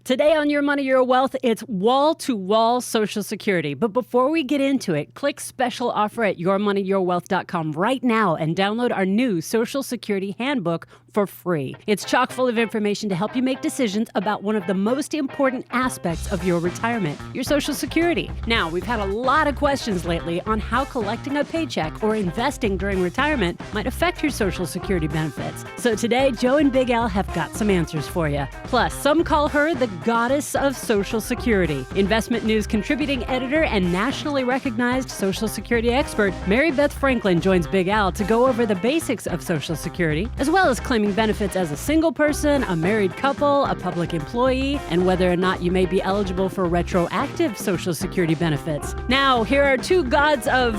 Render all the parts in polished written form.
Today on Your Money, Your Wealth, it's wall-to-wall Social Security. But before we get into it, click special offer at yourmoneyyourwealth.com right now and download our new Social Security Handbook for free. It's chock full of information to help you make decisions about one of the most important aspects of your retirement, your Social Security. Now, we've had a lot of questions lately on how collecting a paycheck or investing during retirement might affect your Social Security benefits. So today, Joe and Big Al have got some answers for you. Plus, some call her the goddess of Social Security. Investment News contributing editor and nationally recognized Social Security expert Mary Beth Franklin joins Big Al to go over the basics of Social Security, as well as claiming benefits as a single person, a married couple, a public employee, and whether or not you may be eligible for retroactive Social Security benefits. Now, here are two gods of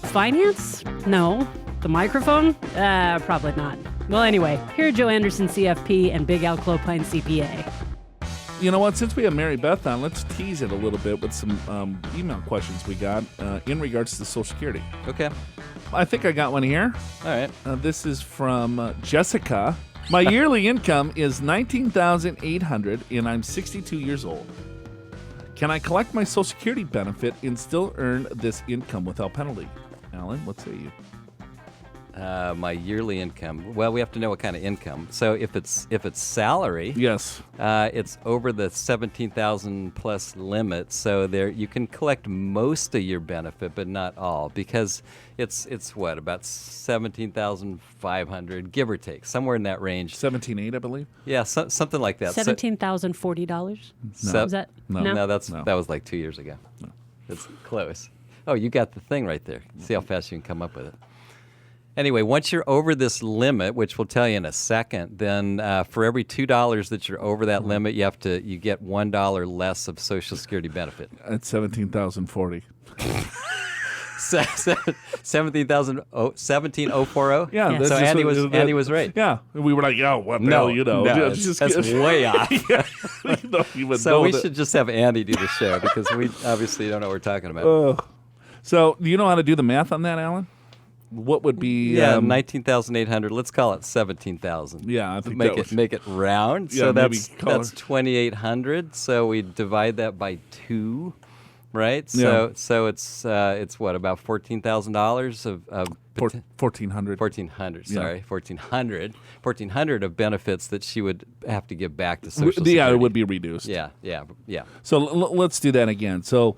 finance? No. The microphone? Probably not. Well, anyway, here are Joe Anderson, CFP, and Big Al Clopine, CPA. You know what? Since we have Mary Beth on, let's tease it a little bit with some email questions we got in regards to Social Security. Okay. I think I got one here. All right. This is from Jessica. My yearly income is $19,800, and I'm 62 years old. Can I collect my Social Security benefit and still earn this income without penalty? Alan, what say you? My yearly income. Well, we have to know what kind of income. So if it's salary, Yes. it's over the 17,000 plus limit. So there you can collect most of your benefit, but not all, because it's what, about 17,500, give or take, somewhere in that range. 17.8, I believe. Yeah, something like that. $17,040? So, Is that? no, that No. was like 2 years ago. No. It's close. Oh, you got the thing right there. See how fast you can come up with it. Anyway, once you're over this limit, which we'll tell you in a second, then for every $2 that you're over that limit, you get $1 less of Social Security benefit. At 17,040. 17,040. Yeah. Yes. So Andy was right. Yeah. We were like, oh, what the No, hell, you know. no, Just that's way off. Yeah, you don't even So know we that. should just have Andy do the show because we obviously don't know what we're talking about. So do you know how to do the math on that, Alan? What would be 19,800. Let's call it 17,000. Yeah, I think make that it round. Yeah, So maybe that's 2,800. So we divide that by 2, right? Yeah. So it's what, about $14,000 of 1,400. 1,400. Yeah. Sorry, 1,400 of benefits that she would have to give back to Social Security. Yeah, it would be reduced. Yeah. So let's do that again. So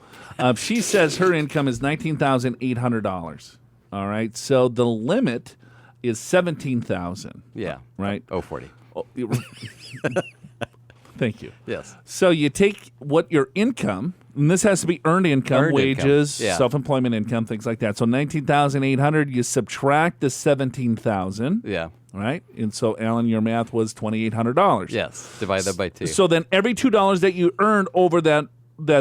she says her income is $19,800. All right. So the limit is $17,000. Yeah. Right. 40. Thank you. Yes. So you take what your income, and this has to be earned income, wages, income. Yeah. self-employment income, things like that. So $19,800, you subtract the $17,000. Yeah. Right. And so, Alan, your math was $2,800. Yes. Divide that by 2. So then every $2 that you earned over that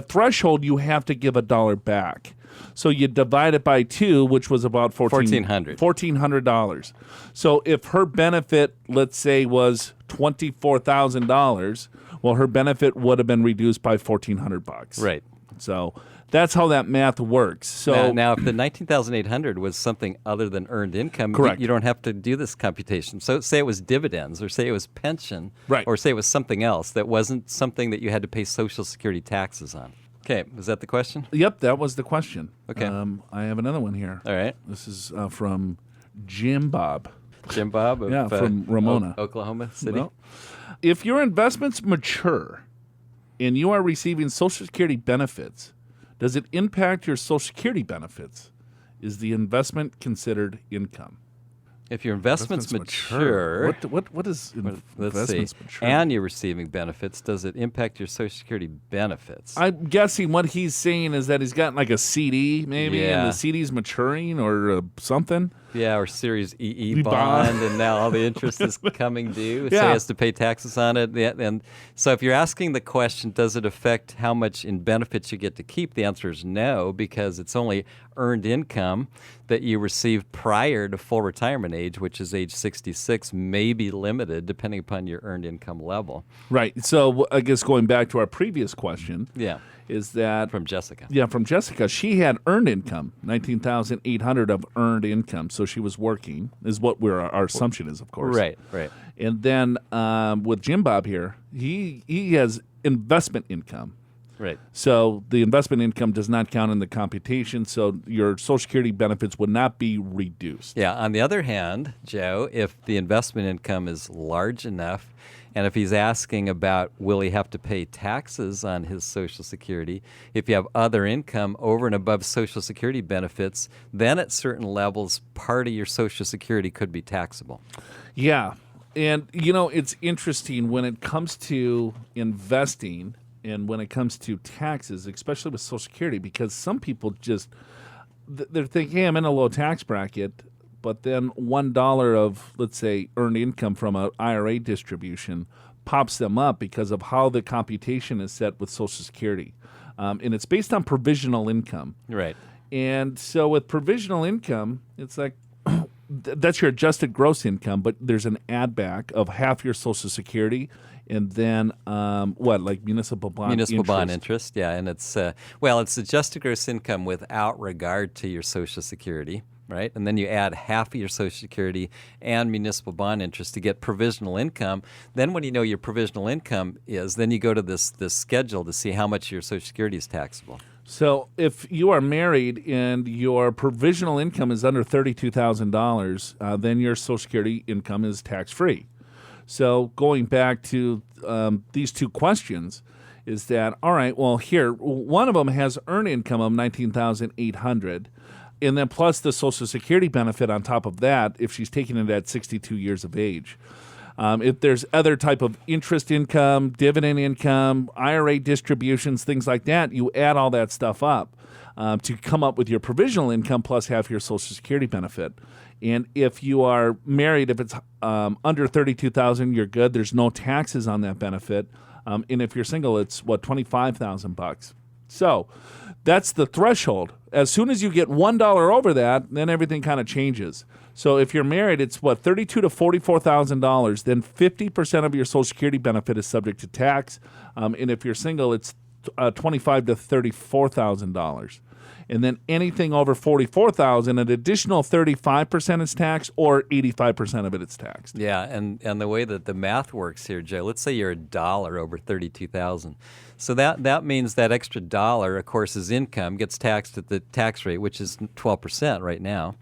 threshold, you have to give $1 back. So you divide it by 2, which was about $1,400. So if her benefit, let's say, was $24,000, well, her benefit would have been reduced by $1,400. Right. So that's how that math works. So now if the 19,800 was something other than earned income, Correct. You don't have to do this computation. So say it was dividends, or say it was pension, Right. or say it was something else that wasn't something that you had to pay Social Security taxes on. Okay, was that the question? Yep, that was the question. Okay. I have another one here. All right. This is from Jim Bob. Jim Bob of from Ramona. Oklahoma City. Well, if your investments mature and you are receiving Social Security benefits, does it impact your Social Security benefits? Is the investment considered income? If your investments mature, What is let's investments see, mature? and you're receiving benefits, does it impact your Social Security benefits? I'm guessing what he's saying is that he's got like a CD maybe, Yeah. and the CD's maturing or something. Yeah, or Series EE bond. bond, and now all the interest is coming due, so Yeah. he has to pay taxes on it. Yeah, and so if you're asking the question, does it affect how much in benefits you get to keep, the answer is no, because it's only earned income that you receive prior to full retirement age, which is age 66, may be limited depending upon your earned income level. Right. So I guess going back to our previous question, Yeah, is that from Jessica. Yeah, from Jessica. She had earned income, $19,800 of earned income. So so she was working, is what our assumption is, of course. Right. And then with Jim Bob here, he has investment income. Right. So the investment income does not count in the computation, so your Social Security benefits would not be reduced. Yeah. On the other hand, Joe, if the investment income is large enough, and if he's asking about will he have to pay taxes on his Social Security, if you have other income over and above Social Security benefits, then at certain levels, part of your Social Security could be taxable. Yeah. And, it's interesting when it comes to investing and when it comes to taxes, especially with Social Security, because some people just, they're thinking, hey, I'm in a low tax bracket, but then $1 of, let's say, earned income from an IRA distribution pops them up because of how the computation is set with Social Security. And it's based on provisional income. Right. And so with provisional income, it's like, that's your adjusted gross income, but there's an add back of half your Social Security, and then like municipal bond interest? Municipal bond interest, yeah. And it's, it's adjusted gross income without regard to your Social Security, right? And then you add half of your Social Security and municipal bond interest to get provisional income. Then when you know your provisional income is, then you go to this schedule to see how much your Social Security is taxable. So if you are married and your provisional income is under $32,000, then your Social Security income is tax-free. So going back to these two questions is that, all right, well, here, one of them has earned income of $19,800, and then plus the Social Security benefit on top of that if she's taking it at 62 years of age. If there's other type of interest income, dividend income, IRA distributions, things like that, you add all that stuff up to come up with your provisional income plus half your Social Security benefit. And if you are married, if it's under $32,000, you're good. There's no taxes on that benefit. And if you're single, it's $25,000. So that's the threshold. As soon as you get $1 over that, then everything kind of changes. So if you're married, it's $32,000 to $44,000. Then 50% of your Social Security benefit is subject to tax. And if you're single, it's $25,000 to $34,000. And then anything over $44,000, an additional 35% is taxed, or 85% of it is taxed. Yeah, and the way that the math works here, Joe, let's say you're $1 over $32,000. So that means that extra dollar, of course, is income, gets taxed at the tax rate, which is 12% right now.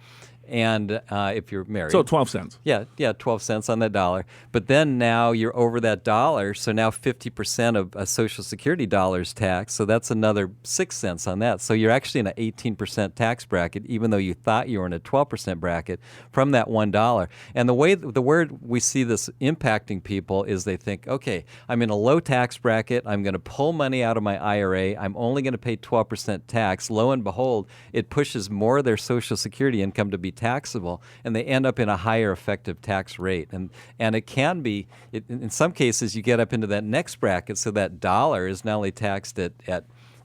And if you're married. So 12 cents. Yeah, 12 cents on that dollar. But then now you're over that dollar, so now 50% of a Social Security dollar is taxed, so that's another 6 cents on that. So you're actually in an 18% tax bracket, even though you thought you were in a 12% bracket from that $1. And the word we see this impacting people is they think, okay, I'm in a low tax bracket, I'm going to pull money out of my IRA, I'm only going to pay 12% tax. Lo and behold, it pushes more of their Social Security income to be taxable, and they end up in a higher effective tax rate. And it can be, in some cases, you get up into that next bracket, so that dollar is not only taxed at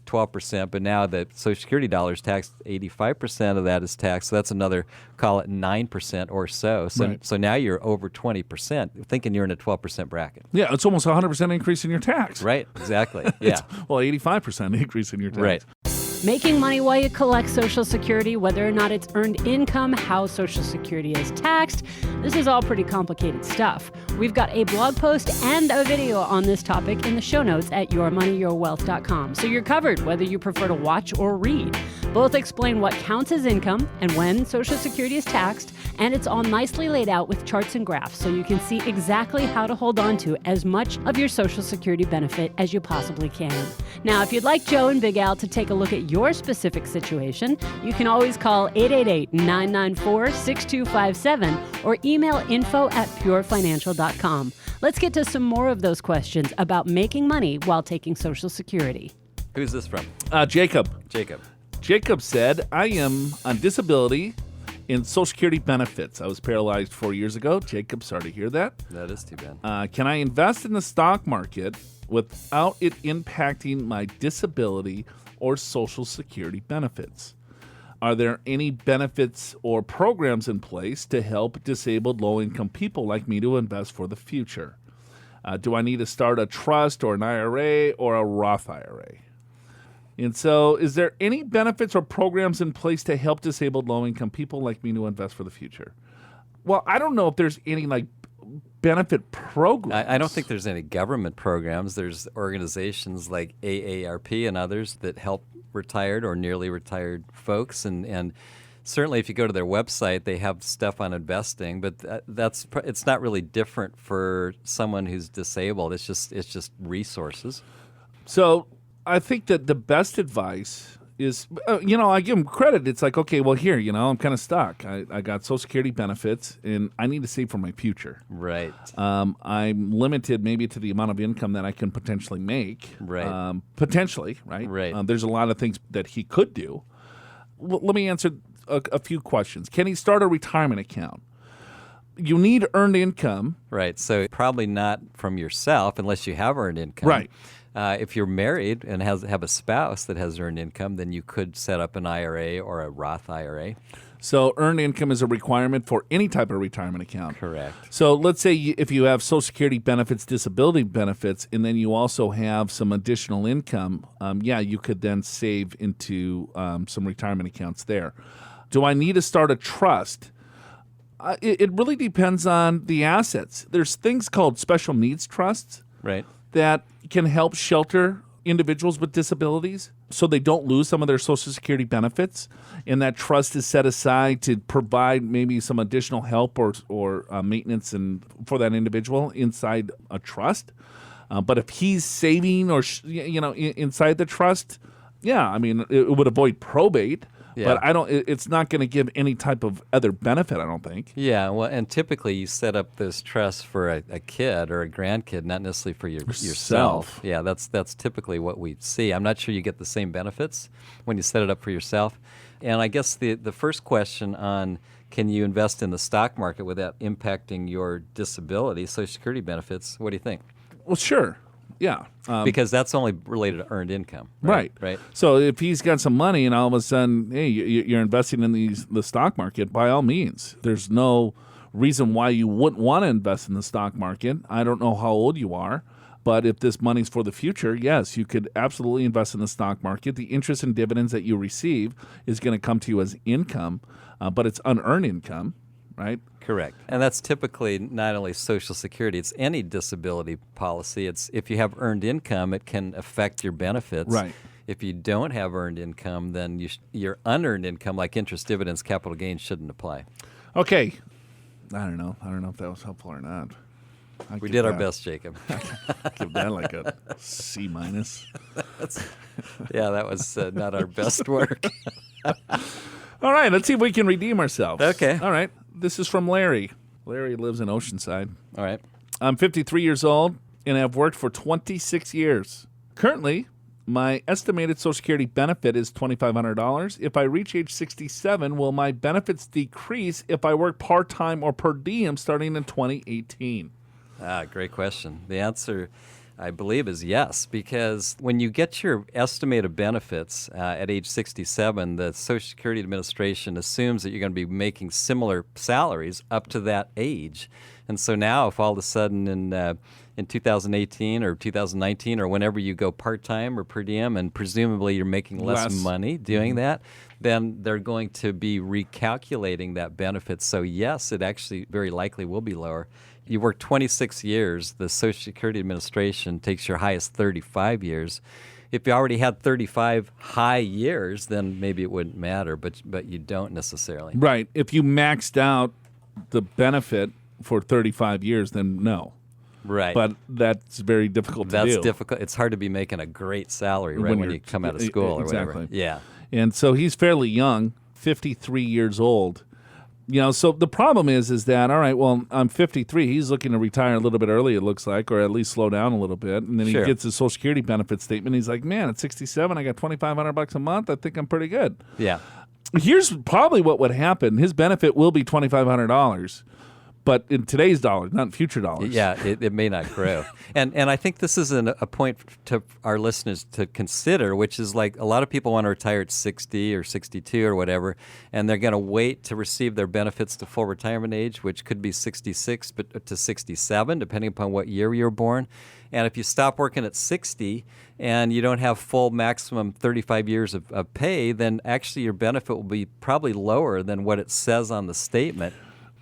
12%, but now the Social Security dollar is taxed, 85% of that is taxed, so that's another, call it 9% or so. Right. So now you're over 20%, thinking you're in a 12% bracket. Yeah, it's almost 100% increase in your tax. Right, exactly. Yeah. 85% increase in your tax. Right. Making money while you collect Social Security, whether or not it's earned income, how Social Security is taxed. This is all pretty complicated stuff. We've got a blog post and a video on this topic in the show notes at yourmoneyyourwealth.com. So you're covered whether you prefer to watch or read. Both explain what counts as income and when Social Security is taxed, and it's all nicely laid out with charts and graphs so you can see exactly how to hold on to as much of your Social Security benefit as you possibly can. Now, if you'd like Joe and Big Al to take a look at your specific situation, you can always call 888-994-6257 or email info@purefinancial.com. Let's get to some more of those questions about making money while taking Social Security. Who's this from? Jacob. Jacob said, I am on disability in Social Security benefits. I was paralyzed 4 years ago. Jacob, sorry to hear that. That is too bad. Can I invest in the stock market without it impacting my disability or Social Security benefits? Are there any benefits or programs in place to help disabled low-income people like me to invest for the future? Do I need to start a trust or an IRA or a Roth IRA? And so is there any benefits or programs in place to help disabled low-income people like me to invest for the future? Well, I don't know if there's any benefit programs. I don't think there's any government programs. There's organizations like AARP and others that help retired or nearly retired folks. And certainly if you go to their website, they have stuff on investing, but it's not really different for someone who's disabled. It's just resources. So I think that the best advice is, I give them credit. It's like, okay, well, here, I'm kind of stuck. I got Social Security benefits, and I need to save for my future. Right. I'm limited maybe to the amount of income that I can potentially make. Right. Potentially, right? Right. There's a lot of things that he could do. Well, let me answer a few questions. Can he start a retirement account? You need earned income. Right. So probably not from yourself unless you have earned income. Right. If you're married and have a spouse that has earned income, then you could set up an IRA or a Roth IRA. So earned income is a requirement for any type of retirement account. Correct. So let's say if you have Social Security benefits, disability benefits, and then you also have some additional income, you could then save into some retirement accounts there. Do I need to start a trust? It really depends on the assets. There's things called special needs trusts. Right. That can help shelter individuals with disabilities so they don't lose some of their Social Security benefits. And that trust is set aside to provide maybe some additional help or maintenance for that individual inside a trust. But if he's saving or inside the trust, it would avoid probate. Yeah. But it's not going to give any type of other benefit, I don't think. Yeah, well, and typically you set up this trust for a kid or a grandkid, not necessarily for yourself. Yeah, that's typically what we see. I'm not sure you get the same benefits when you set it up for yourself. And I guess the first question on can you invest in the stock market without impacting your disability, Social Security benefits, what do you think? Well, sure. Yeah. Because that's only related to earned income. Right. So if he's got some money and all of a sudden, hey, you're investing in the stock market, by all means. There's no reason why you wouldn't want to invest in the stock market. I don't know how old you are, but if this money's for the future, yes, you could absolutely invest in the stock market. The interest and dividends that you receive is going to come to you as income, but it's unearned income, right? Correct. And that's typically not only Social Security, it's any disability policy. It's if you have earned income, it can affect your benefits. Right. If you don't have earned income, then your unearned income, like interest, dividends, capital gains, shouldn't apply. Okay. I don't know if that was helpful or not. We did our best, Jacob. Give that like a C minus. That was not our best work. All right, let's see if we can redeem ourselves. Okay. All right. This is from Larry. Larry lives in Oceanside. All right. I'm 53 years old and have worked for 26 years. Currently, my estimated Social Security benefit is $2,500. If I reach age 67, will my benefits decrease if I work part-time or per diem starting in 2018? Great question. The answer, I believe, is yes, because when you get your estimated benefits at age 67, the Social Security Administration assumes that you're going to be making similar salaries up to that age. And so now if all of a sudden in 2018 or 2019 or whenever you go part-time or per diem and presumably you're making less money doing that, then they're going to be recalculating that benefit. So yes, it actually very likely will be lower. You work 26 years, the Social Security Administration takes your highest 35 years. If you already had 35 high years, then maybe it wouldn't matter, but you don't necessarily. Right. If you maxed out the benefit for 35 years, then no. Right. But that's very difficult to do. That's difficult. It's hard to be making a great salary when you come out of school or whatever. Yeah. And so he's fairly young, 53 years old. So the problem is that, all right, well, I'm 53. He's looking to retire a little bit early, it looks like, or at least slow down a little bit. And then he gets his Social Security benefit statement. He's like, man, at 67, I got $2,500 a month. I think I'm pretty good. Yeah. Here's probably what would happen. His benefit will be $2,500. but in today's dollars, not in future dollars. Yeah, it may not grow. And I think this is a point to our listeners to consider, which is like a lot of people want to retire at 60 or 62 or whatever, and they're going to wait to receive their benefits to full retirement age, which could be 66 but to 67, depending upon what year you were born. And if you stop working at 60 and you don't have full maximum 35 years of pay, then actually your benefit will be probably lower than what it says on the statement.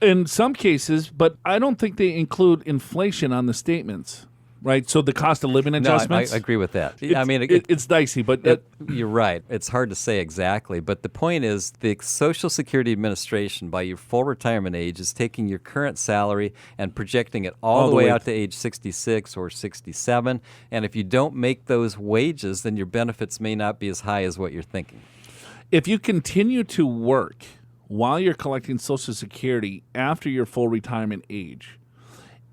In some cases, but I don't think they include inflation on the statements, right? So the cost of living adjustments. No, I agree with that. It's dicey, but you're right. It's hard to say exactly, but the point is the Social Security Administration, by your full retirement age, is taking your current salary and projecting it all the way out to age 66 or 67. And if you don't make those wages, then your benefits may not be as high as what you're thinking. If you continue to work while you're collecting Social Security after your full retirement age,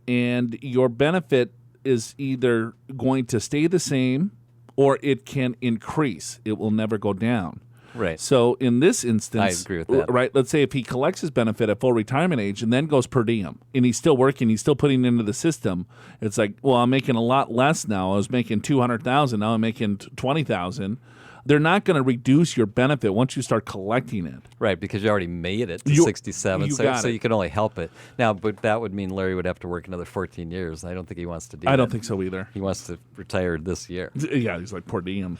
and your benefit is either going to stay the same or it can increase. It will never go down. Right. So in this instance, I agree with that. Right, let's say if he collects his benefit at full retirement age and then goes per diem and he's still working, he's still putting into the system, it's like, well, I'm making a lot less now. I was making $200,000, now I'm making $20,000. They're not going to reduce your benefit once you start collecting it. Right, because you already made it to 67, so you can only help it. Now, but that would mean Larry would have to work another 14 years. I don't think he wants to do that. I don't think so either. He wants to retire this year. Yeah, he's like, per diem.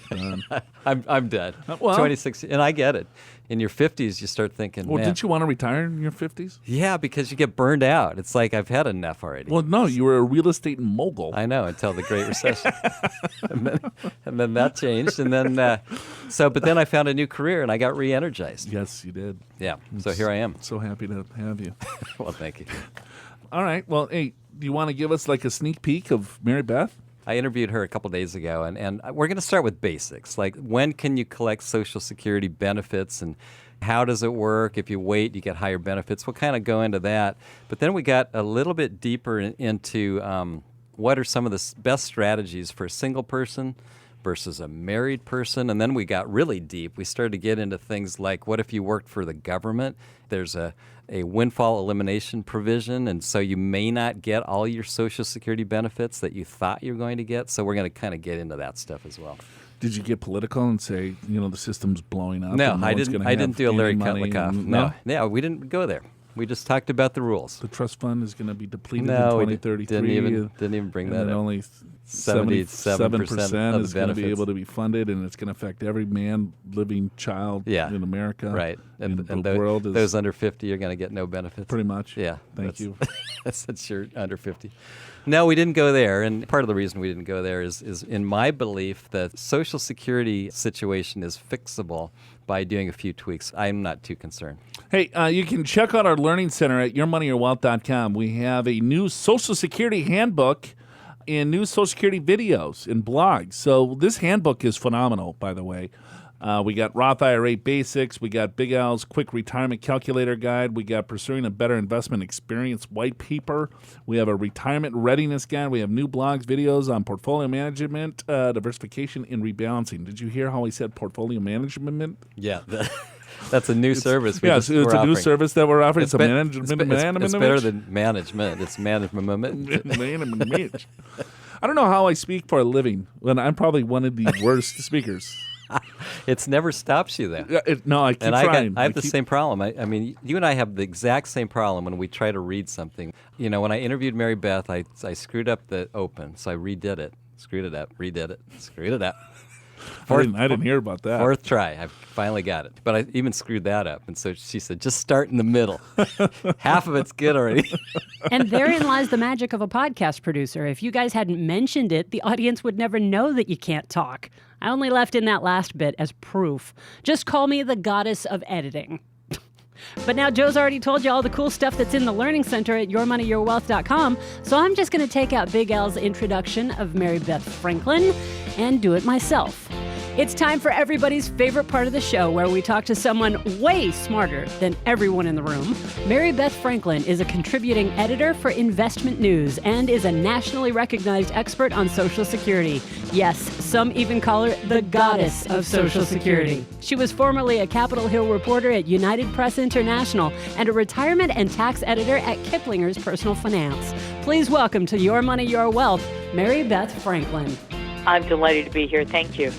I'm dead. Well, 26, and I get it. In your 50s, you start thinking, well, man. Didn't you want to retire in your 50s? Yeah, because you get burned out. It's like, I've had enough already. Well, no, you were a real estate mogul. I know, until the Great Recession. and then that changed. And then, but then I found a new career and I got re-energized. Yes, you did. Yeah, so here I am. So happy to have you. Well, thank you. All right, well, hey, do you want to give us like a sneak peek of Mary Beth? I interviewed her a couple days ago, and we're going to start with basics, like when can you collect Social Security benefits and how does it work? If you wait, you get higher benefits. We'll kind of go into that. But then we got a little bit deeper into what are some of the best strategies for a single person versus a married person. And then we got really deep. We started to get into things like, what if you worked for the government? There's a windfall elimination provision, and so you may not get all your Social Security benefits that you thought you were going to get. So we're going to kind of get into that stuff as well. Did you get political and say, the system's blowing up? No, I didn't do a Larry Kutlikov. No. Yeah, we didn't go there. We just talked about the rules. The trust fund is going to be depleted in 2033. Didn't even bring that up. Only 77% is going to be able to be funded, and it's going to affect every man, living child in America. Right. And the world is, those under 50 are going to get no benefits. Pretty much. Yeah. Thank you. Since you're under 50. No, we didn't go there. And part of the reason we didn't go there is in my belief, the Social Security situation is fixable by doing a few tweaks. I'm not too concerned. Hey, you can check out our Learning Center at yourmoneyyourwealth.com. We have a new Social Security handbook and new Social Security videos and blogs. So this handbook is phenomenal, by the way. We got Roth IRA Basics. We got Big Al's Quick Retirement Calculator Guide. We got Pursuing a Better Investment Experience White Paper. We have a Retirement Readiness Guide. We have new blogs, videos on portfolio management, diversification, and rebalancing. Did you hear how he said portfolio management? Yeah. That's a new service. It's a new service that we're offering. It's better than management. It's management. I don't know how I speak for a living when I'm probably one of the worst speakers. It's never stops you, though. No, I keep trying. I have the same problem. I mean, you and I have the exact same problem when we try to read something. When I interviewed Mary Beth, I screwed up the open, so I redid it. Screwed it up, redid it, screwed it up. I didn't hear about that. Fourth try. I finally got it. But I even screwed that up. And so she said, just start in the middle. Half of it's good already. And therein lies the magic of a podcast producer. If you guys hadn't mentioned it, the audience would never know that you can't talk. I only left in that last bit as proof. Just call me the goddess of editing. But now Joe's already told you all the cool stuff that's in the Learning Center at yourmoneyyourwealth.com, so I'm just going to take out Big Al's introduction of Mary Beth Franklin and do it myself. It's time for everybody's favorite part of the show, where we talk to someone way smarter than everyone in the room. Mary Beth Franklin is a contributing editor for InvestmentNews and is a nationally recognized expert on Social Security. Yes, some even call her the goddess of Social Security. She was formerly a Capitol Hill reporter at United Press International and a retirement and tax editor at Kiplinger's Personal Finance. Please welcome to Your Money, Your Wealth, Mary Beth Franklin. I'm delighted to be here. Thank you.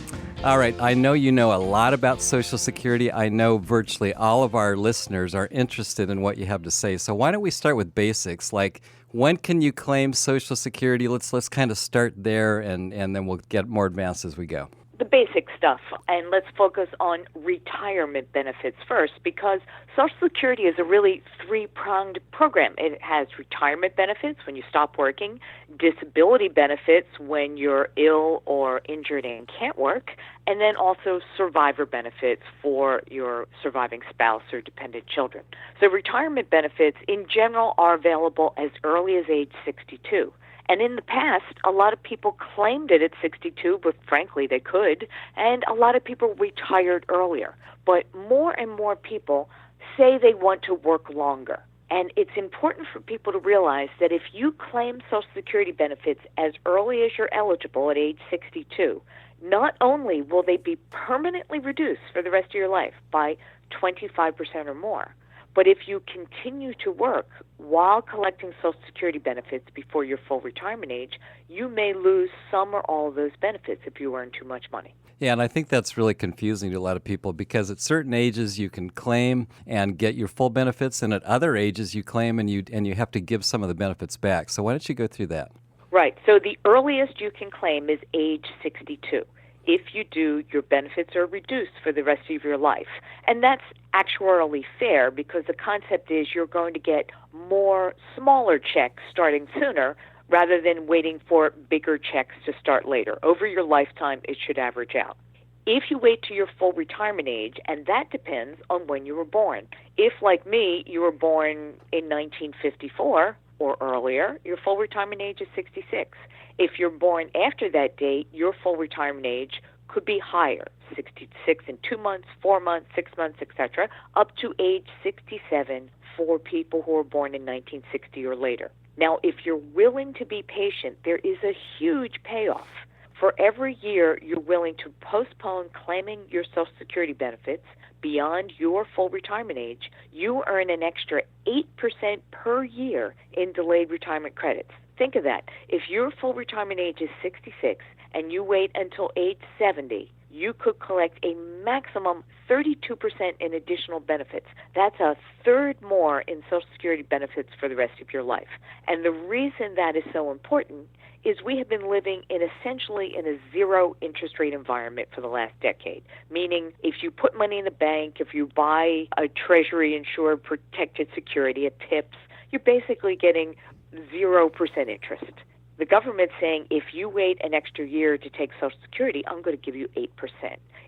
All right. I know you know a lot about Social Security. I know virtually all of our listeners are interested in what you have to say. So why don't we start with basics, like when can you claim Social Security? Let's kind of start there, and then we'll get more advanced as we go. The basic stuff, and let's focus on retirement benefits first, because Social Security is a really three-pronged program. It has retirement benefits when you stop working, disability benefits when you're ill or injured and can't work, and then also survivor benefits for your surviving spouse or dependent children. So retirement benefits in general are available as early as age 62. And in the past, a lot of people claimed it at 62, but frankly, they could. And a lot of people retired earlier. But more and more people say they want to work longer. And it's important for people to realize that if you claim Social Security benefits as early as you're eligible at age 62, not only will they be permanently reduced for the rest of your life by 25% or more, but if you continue to work while collecting Social Security benefits before your full retirement age, you may lose some or all of those benefits if you earn too much money. Yeah, and I think that's really confusing to a lot of people, because at certain ages you can claim and get your full benefits, and at other ages you claim and you have to give some of the benefits back. So why don't you go through that? Right. So the earliest you can claim is age 62. If you do, your benefits are reduced for the rest of your life. And that's actuarially fair, because the concept is you're going to get more smaller checks starting sooner rather than waiting for bigger checks to start later. Over your lifetime, it should average out. If you wait to your full retirement age, and that depends on when you were born. If, like me, you were born in 1954 or earlier, your full retirement age is 66. If you're born after that date, your full retirement age could be higher, 66 in 2 months, 4 months, 6 months, etc., up to age 67 for people who are born in 1960 or later. Now, if you're willing to be patient, there is a huge payoff. For every year you're willing to postpone claiming your Social Security benefits beyond your full retirement age, you earn an extra 8% per year in delayed retirement credits. Think of that. If your full retirement age is 66 and you wait until age 70, you could collect a maximum 32% in additional benefits. That's a third more in Social Security benefits for the rest of your life. And the reason that is so important is we have been living essentially in a zero interest rate environment for the last decade, meaning if you put money in the bank, if you buy a Treasury insured protected security at TIPS, you're basically getting 0% interest. The government's saying, if you wait an extra year to take Social Security, I'm going to give you 8%.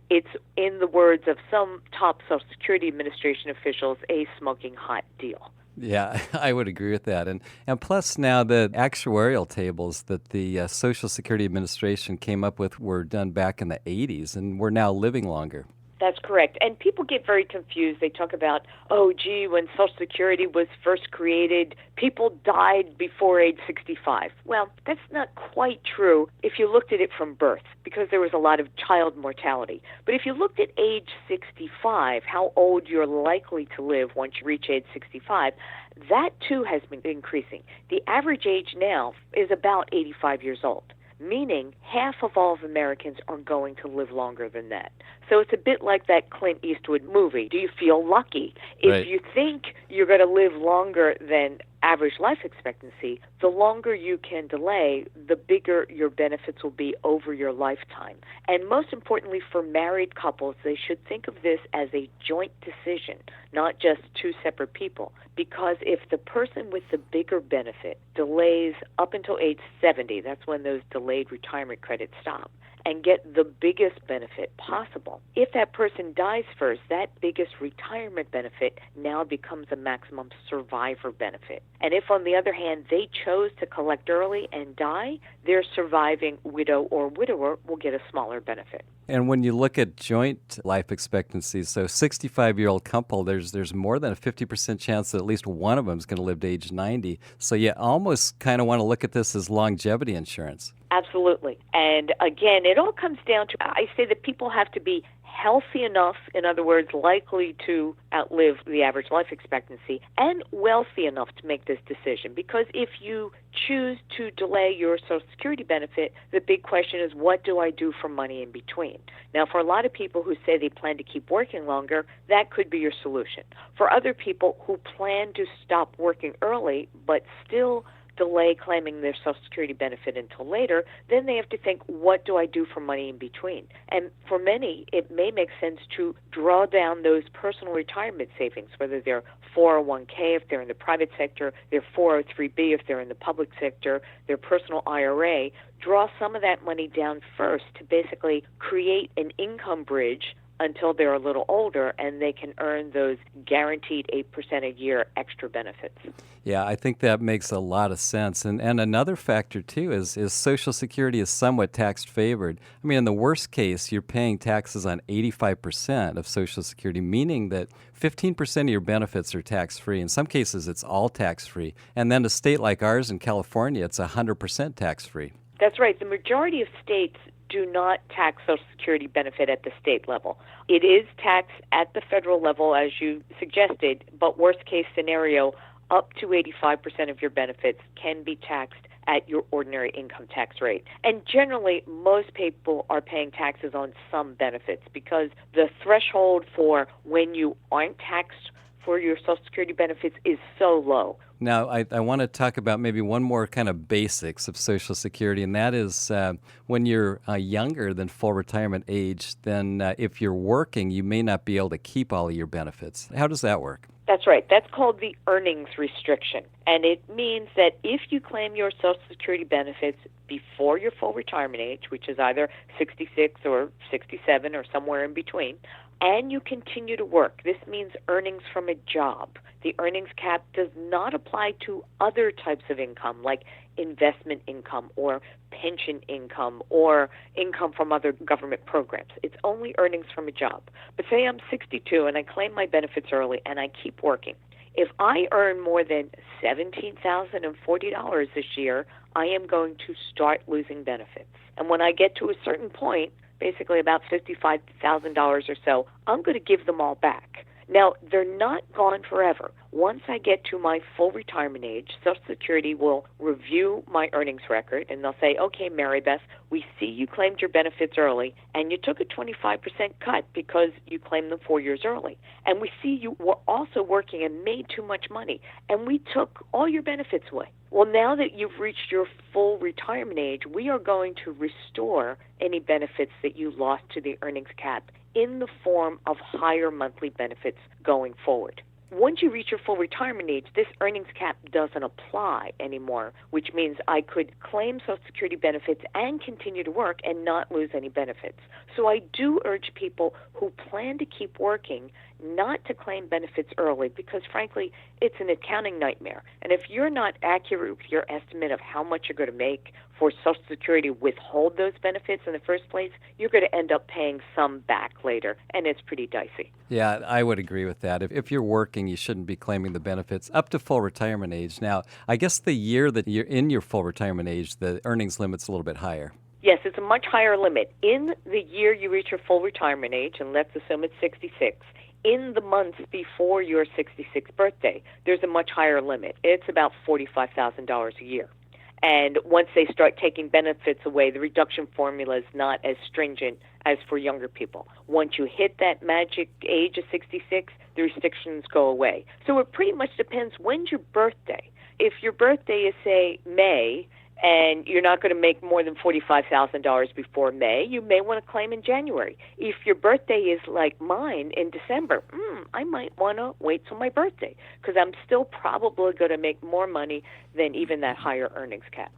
It's, in the words of some top Social Security Administration officials, a smoking hot deal. Yeah, I would agree with that. And plus now the actuarial tables that the Social Security Administration came up with were done back in the 80s, and we're now living longer. That's correct. And people get very confused. They talk about, oh, gee, when Social Security was first created, people died before age 65. Well, that's not quite true if you looked at it from birth, because there was a lot of child mortality. But if you looked at age 65, how old you're likely to live once you reach age 65, that too has been increasing. The average age now is about 85 years old, meaning half of all of Americans are going to live longer than that. So it's a bit like that Clint Eastwood movie, Do You Feel Lucky? If you think you're going to live longer than average life expectancy, the longer you can delay, the bigger your benefits will be over your lifetime. And most importantly, for married couples, they should think of this as a joint decision, not just two separate people. Because if the person with the bigger benefit delays up until age 70, that's when those delayed retirement credits stop, and get the biggest benefit possible. If that person dies first, that biggest retirement benefit now becomes a maximum survivor benefit. And if, on the other hand, they chose to collect early and die, their surviving widow or widower will get a smaller benefit. And when you look at joint life expectancies, so 65-year-old couple, there's more than a 50% chance that at least one of them is going to live to age 90. So you almost kind of want to look at this as longevity insurance. Absolutely. And again, it all comes down to, I say that people have to be healthy enough, in other words, likely to outlive the average life expectancy, and wealthy enough to make this decision. Because if you choose to delay your Social Security benefit, the big question is, what do I do for money in between? Now, for a lot of people who say they plan to keep working longer, that could be your solution. For other people who plan to stop working early but still delay claiming their Social Security benefit until later, then they have to think, what do I do for money in between? And for many, it may make sense to draw down those personal retirement savings, whether they're 401k if they're in the private sector, their 403b if they're in the public sector, their personal IRA, draw some of that money down first to basically create an income bridge until they're a little older and they can earn those guaranteed 8% a year extra benefits. Yeah, I think that makes a lot of sense. And another factor, too, is Social Security is somewhat tax favored. I mean, in the worst case, you're paying taxes on 85% of Social Security, meaning that 15% of your benefits are tax-free. In some cases, it's all tax-free. And then a state like ours in California, it's 100% tax-free. That's right. The majority of states do not tax Social Security benefit at the state level. It is taxed at the federal level, as you suggested, but worst case scenario, up to 85% of your benefits can be taxed at your ordinary income tax rate. And generally, most people are paying taxes on some benefits because the threshold for when you aren't taxed for your Social Security benefits is so low. Now, I want to talk about maybe one more kind of basics of Social Security, and that is when you're younger than full retirement age, then if you're working, you may not be able to keep all of your benefits. How does that work? That's right. That's called the earnings restriction. And it means that if you claim your Social Security benefits before your full retirement age, which is either 66 or 67 or somewhere in between, and you continue to work, this means earnings from a job. The earnings cap does not apply to other types of income like investment income or pension income or income from other government programs. It's only earnings from a job. But say I'm 62 and I claim my benefits early and I keep working. If I earn more than $17,040 this year, I am going to start losing benefits. And when I get to a certain point, basically about $55,000 or so, I'm going to give them all back. Now, they're not gone forever. Once I get to my full retirement age, Social Security will review my earnings record, and they'll say, okay, Mary Beth, we see you claimed your benefits early, and you took a 25% cut because you claimed them 4 years early. And we see you were also working and made too much money, and we took all your benefits away. Well, now that you've reached your full retirement age, we are going to restore any benefits that you lost to the earnings cap in the form of higher monthly benefits going forward. Once you reach your full retirement age, this earnings cap doesn't apply anymore, which means I could claim Social Security benefits and continue to work and not lose any benefits. So I do urge people who plan to keep working not to claim benefits early because, frankly, it's an accounting nightmare. And if you're not accurate with your estimate of how much you're going to make for Social Security to withhold those benefits in the first place, you're going to end up paying some back later, and it's pretty dicey. Yeah, I would agree with that. If you're working, you shouldn't be claiming the benefits up to full retirement age. Now, I guess the year that you're in your full retirement age, the earnings limit's a little bit higher. Yes, it's a much higher limit. In the year you reach your full retirement age, and let's assume it's 66, in the months before your 66th birthday, there's a much higher limit. It's about $45,000 a year. And once they start taking benefits away, the reduction formula is not as stringent as for younger people. Once you hit that magic age of 66, the restrictions go away. So it pretty much depends, when's your birthday? If your birthday is, say, May, and you're not going to make more than $45,000 before May, you may want to claim in January. If your birthday is like mine in December, I might want to wait till my birthday because I'm still probably going to make more money than even that higher earnings cap.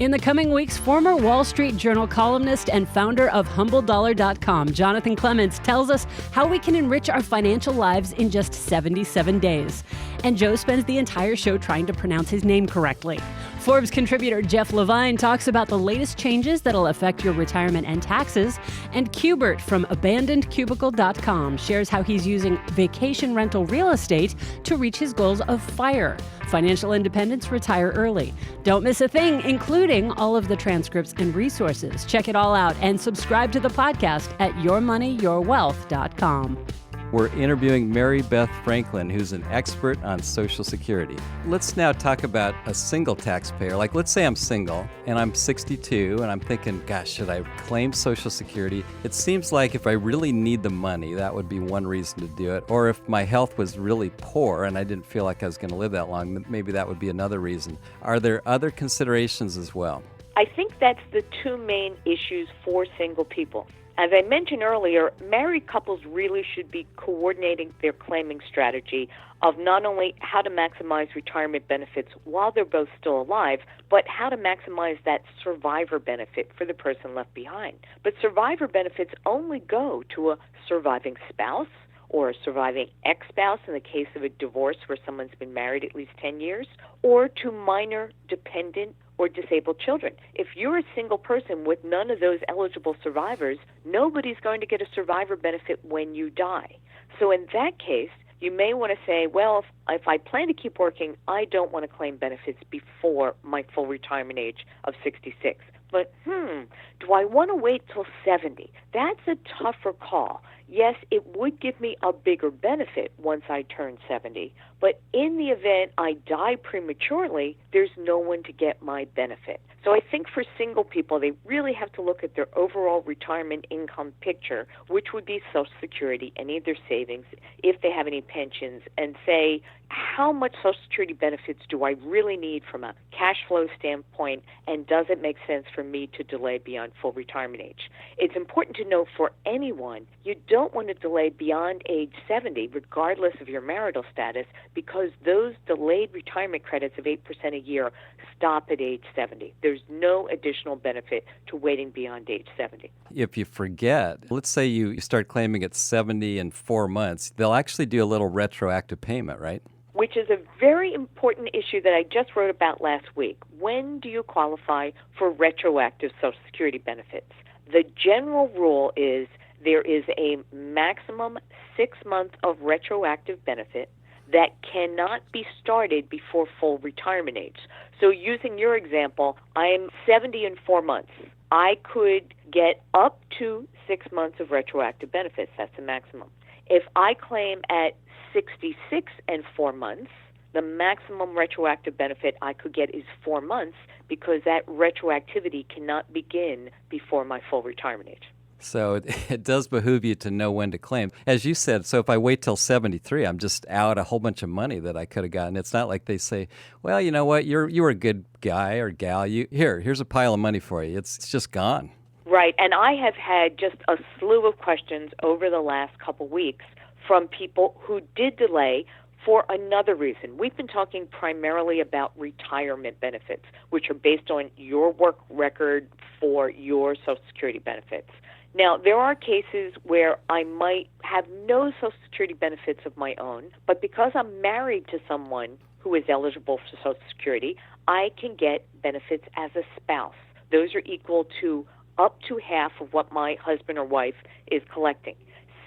In the coming weeks, former Wall Street Journal columnist and founder of HumbleDollar.com, Jonathan Clements, tells us how we can enrich our financial lives in just 77 days. And Joe spends the entire show trying to pronounce his name correctly. Forbes contributor Jeff Levine talks about the latest changes that'll affect your retirement and taxes. And Qbert from AbandonedCubicle.com shares how he's using vacation rental real estate to reach his goals of FIRE, financial independence, retire early. Don't miss a thing, including all of the transcripts and resources. Check it all out and subscribe to the podcast at yourmoneyyourwealth.com. We're interviewing Mary Beth Franklin, who's an expert on Social Security. Let's now talk about a single taxpayer. Like, let's say I'm single and I'm 62 and I'm thinking, gosh, should I claim Social Security? It seems like if I really need the money, that would be one reason to do it. Or if my health was really poor and I didn't feel like I was going to live that long, maybe that would be another reason. Are there other considerations as well? I think that's the two main issues for single people. As I mentioned earlier, married couples really should be coordinating their claiming strategy of not only how to maximize retirement benefits while they're both still alive, but how to maximize that survivor benefit for the person left behind. But survivor benefits only go to a surviving spouse or a surviving ex-spouse in the case of a divorce where someone's been married at least 10 years, or to minor dependent or disabled children. If you're a single person with none of those eligible survivors, nobody's going to get a survivor benefit when you die. So in that case, you may want to say, well, if I plan to keep working, I don't want to claim benefits before my full retirement age of 66. But, do I want to wait till 70? That's a tougher call. Yes, it would give me a bigger benefit once I turn 70, but in the event I die prematurely, there's no one to get my benefit. So I think for single people, they really have to look at their overall retirement income picture, which would be Social Security, any of their savings, if they have any pensions, and say, how much Social Security benefits do I really need from a cash flow standpoint, and does it make sense for me to delay beyond full retirement age? It's important to note for anyone, you don't want to delay beyond age 70, regardless of your marital status, because those delayed retirement credits of 8% a year stop at age 70. There's no additional benefit to waiting beyond age 70. If you forget, let's say you start claiming at 70 in 4 months, they'll actually do a little retroactive payment, right? Which is a very important issue that I just wrote about last week. When do you qualify for retroactive Social Security benefits? The general rule is there is a maximum 6 month of retroactive benefit that cannot be started before full retirement age. So using your example, I'm 70 in 4 months. I could get up to 6 months of retroactive benefits. That's the maximum. If I claim at 66 and 4 months, the maximum retroactive benefit I could get is 4 months because that retroactivity cannot begin before my full retirement age. So it does behoove you to know when to claim. As you said, so if I wait till 73, I'm just out a whole bunch of money that I could have gotten. It's not like they say, well, you know what, you were a good guy or gal. Here's a pile of money for you. It's just gone. Right, and I have had just a slew of questions over the last couple weeks from people who did delay for another reason. We've been talking primarily about retirement benefits, which are based on your work record for your Social Security benefits. Now, there are cases where I might have no Social Security benefits of my own, but because I'm married to someone who is eligible for Social Security, I can get benefits as a spouse. Those are equal to up to half of what my husband or wife is collecting.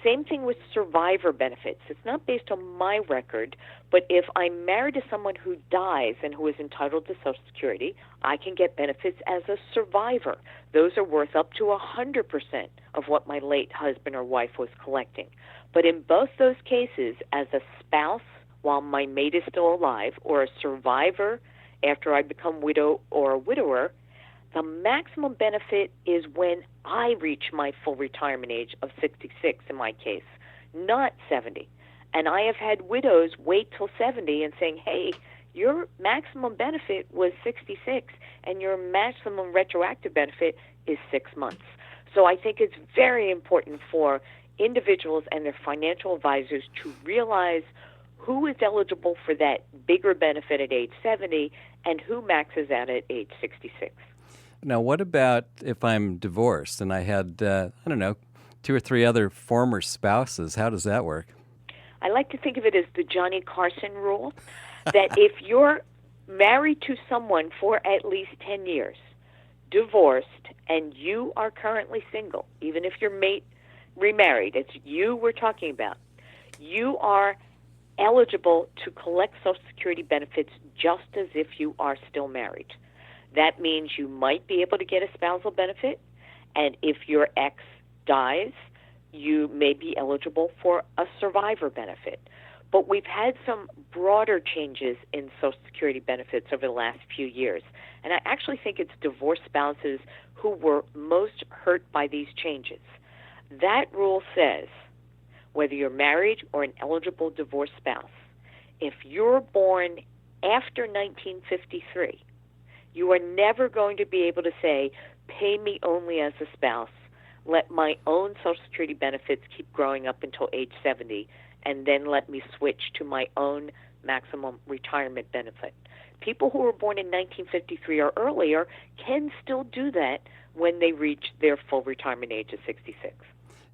Same thing with survivor benefits. It's not based on my record, but if I'm married to someone who dies and who is entitled to Social Security, I can get benefits as a survivor. Those are worth up to 100% of what my late husband or wife was collecting. But in both those cases, as a spouse while my mate is still alive, or a survivor after I become widow or a widower, the maximum benefit is when I reach my full retirement age of 66 in my case, not 70. And I have had widows wait till 70 and saying, hey, your maximum benefit was 66 and your maximum retroactive benefit is 6 months. So I think it's very important for individuals and their financial advisors to realize who is eligible for that bigger benefit at age 70 and who maxes out at age 66. Now, what about if I'm divorced and I had, 2 or 3 other former spouses? How does that work? I like to think of it as the Johnny Carson rule, that if you're married to someone for at least 10 years, divorced, and you are currently single, even if you're remarried, it's you we're talking about, you are eligible to collect Social Security benefits just as if you are still married. That means you might be able to get a spousal benefit, and if your ex dies, you may be eligible for a survivor benefit. But we've had some broader changes in Social Security benefits over the last few years, and I actually think it's divorced spouses who were most hurt by these changes. That rule says, whether you're married or an eligible divorced spouse, if you're born after 1953, you are never going to be able to say, pay me only as a spouse, let my own Social Security benefits keep growing up until age 70, and then let me switch to my own maximum retirement benefit. People who were born in 1953 or earlier can still do that when they reach their full retirement age of 66.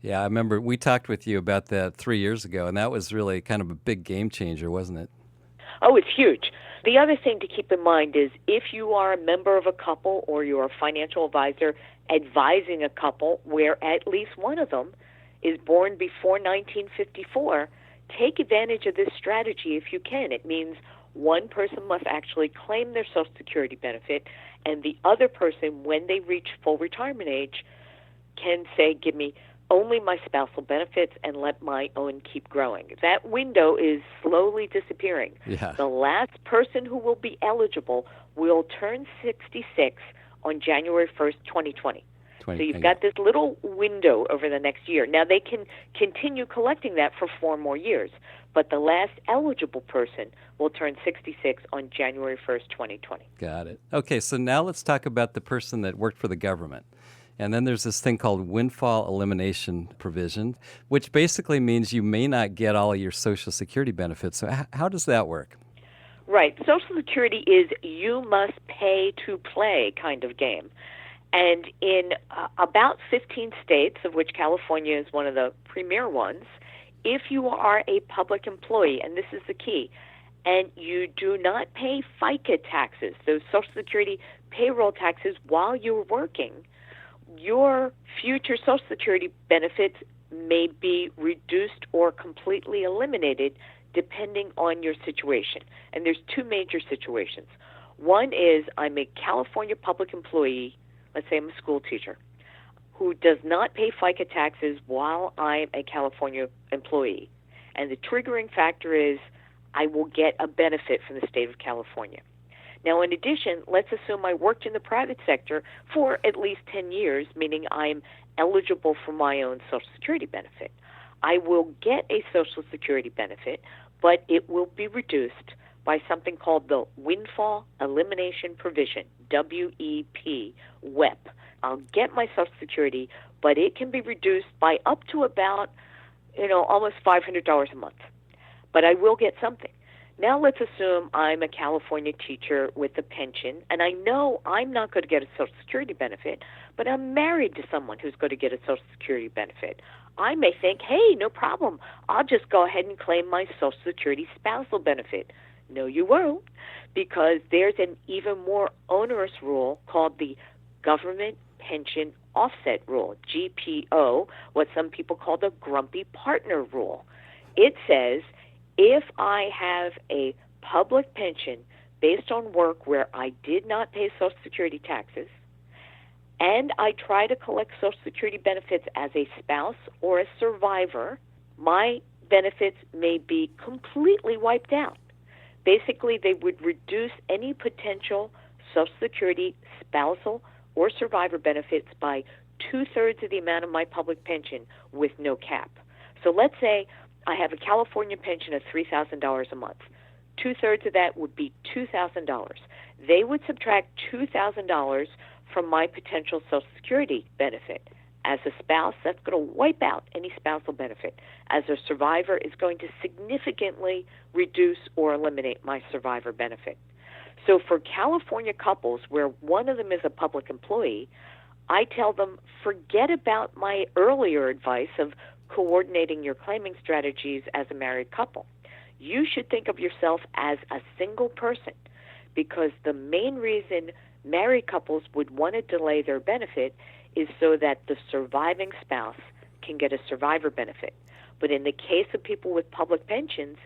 Yeah, I remember we talked with you about that 3 years ago, and that was really kind of a big game changer, wasn't it? Oh, it's huge. The other thing to keep in mind is if you are a member of a couple or you're a financial advisor advising a couple where at least one of them is born before 1954, take advantage of this strategy if you can. It means one person must actually claim their Social Security benefit, and the other person, when they reach full retirement age, can say, give me only my spousal benefits and let my own keep growing. That window is slowly disappearing. Yeah. The last person who will be eligible will turn 66 on January 1st, 2020. So you've got this little window over the next year. Now, they can continue collecting that for 4 more years, but the last eligible person will turn 66 on January 1st, 2020. Got it. Okay, so now let's talk about the person that worked for the government. And then there's this thing called windfall elimination provision, which basically means you may not get all of your Social Security benefits. So how does that work? Right. Social Security is you must pay to play kind of game. And in about 15 states, of which California is one of the premier ones, if you are a public employee, and this is the key, and you do not pay FICA taxes, those Social Security payroll taxes while you're working, your future Social Security benefits may be reduced or completely eliminated depending on your situation. And there's 2 major situations. One is I'm a California public employee, let's say I'm a school teacher, who does not pay FICA taxes while I'm a California employee. And the triggering factor is I will get a benefit from the state of California. Now, in addition, let's assume I worked in the private sector for at least 10 years, meaning I'm eligible for my own Social Security benefit. I will get a Social Security benefit, but it will be reduced by something called the Windfall Elimination Provision, WEP, WEP. I'll get my Social Security, but it can be reduced by up to about, almost $500 a month. But I will get something. Now let's assume I'm a California teacher with a pension, and I know I'm not going to get a Social Security benefit, but I'm married to someone who's going to get a Social Security benefit. I may think, hey, no problem. I'll just go ahead and claim my Social Security spousal benefit. No, you won't, because there's an even more onerous rule called the Government Pension Offset Rule, GPO, what some people call the Grumpy Partner Rule. It says if I have a public pension based on work where I did not pay Social Security taxes, and I try to collect Social Security benefits as a spouse or a survivor, my benefits may be completely wiped out. Basically, they would reduce any potential Social Security spousal or survivor benefits by 2/3 of the amount of my public pension with no cap. So let's say I have a California pension of $3,000 a month. 2/3 of that would be $2,000. They would subtract $2,000 from my potential Social Security benefit. As a spouse, that's going to wipe out any spousal benefit. As a survivor, it's going to significantly reduce or eliminate my survivor benefit. So for California couples where one of them is a public employee, I tell them, forget about my earlier advice of coordinating your claiming strategies as a married couple. You should think of yourself as a single person, because the main reason married couples would want to delay their benefit is so that the surviving spouse can get a survivor benefit. But in the case of people with public pensions,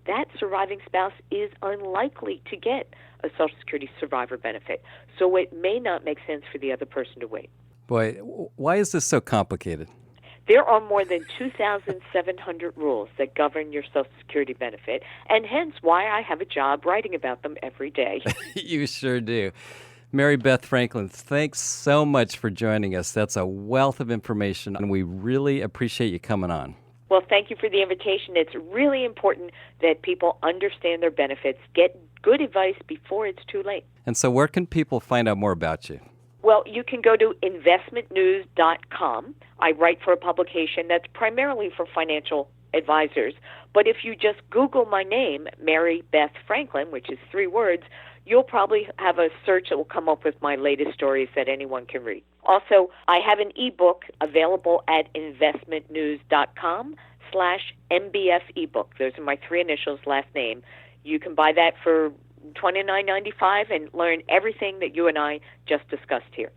that surviving spouse is unlikely to get a Social Security survivor benefit. So it may not make sense for the other person to wait. Boy, why is this so complicated? There are more than 2,700 rules that govern your Social Security benefit, and hence why I have a job writing about them every day. You sure do. Mary Beth Franklin, thanks so much for joining us. That's a wealth of information, and we really appreciate you coming on. Well, thank you for the invitation. It's really important that people understand their benefits, get good advice before it's too late. And so where can people find out more about you? Well, you can go to InvestmentNews.com. I write for a publication that's primarily for financial advisors. But if you just Google my name, Mary Beth Franklin, which is 3 words, you'll probably have a search that will come up with my latest stories that anyone can read. Also, I have an ebook available at InvestmentNews.com/MBF ebook. Those are my 3 initials, last name. You can buy that for $29.95 and learn everything that you and I just discussed here.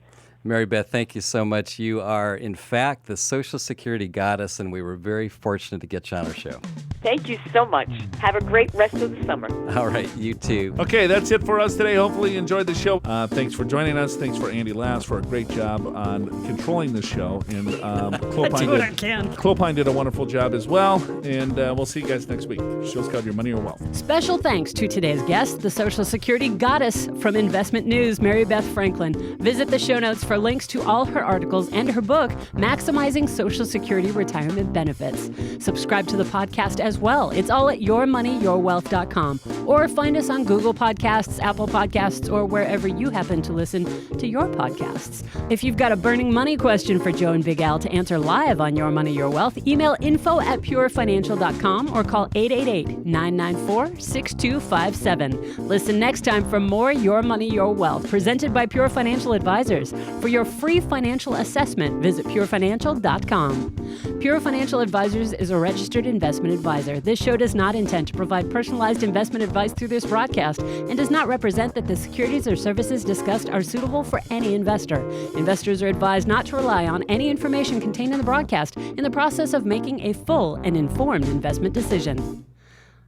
Mary Beth, thank you so much. You are, in fact, the Social Security goddess, and we were very fortunate to get you on our show. Thank you so much. Have a great rest of the summer. All right, you too. Okay, that's it for us today. Hopefully you enjoyed the show. Thanks for joining us. Thanks for Andy Lass for a great job on controlling the show. And Clopine did a wonderful job as well. And we'll see you guys next week. The show's called Your Money or Wealth. Special thanks to today's guest, the Social Security goddess from Investment News, Mary Beth Franklin. Visit the show notes for links to all her articles and her book, Maximizing Social Security Retirement Benefits. Subscribe to the podcast as well. It's all at yourmoneyyourwealth.com, or find us on Google Podcasts, Apple Podcasts, or wherever you happen to listen to your podcasts. If you've got a burning money question for Joe and Big Al to answer live on Your Money, Your Wealth, email info@purefinancial.com or call 888-994-6257. Listen next time for more Your Money, Your Wealth, presented by Pure Financial Advisors. For your free financial assessment, visit purefinancial.com. Pure Financial Advisors is a registered investment advisor. This show does not intend to provide personalized investment advice through this broadcast and does not represent that the securities or services discussed are suitable for any investor. Investors are advised not to rely on any information contained in the broadcast in the process of making a full and informed investment decision.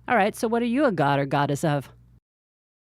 All right, so what are you a god or goddess of?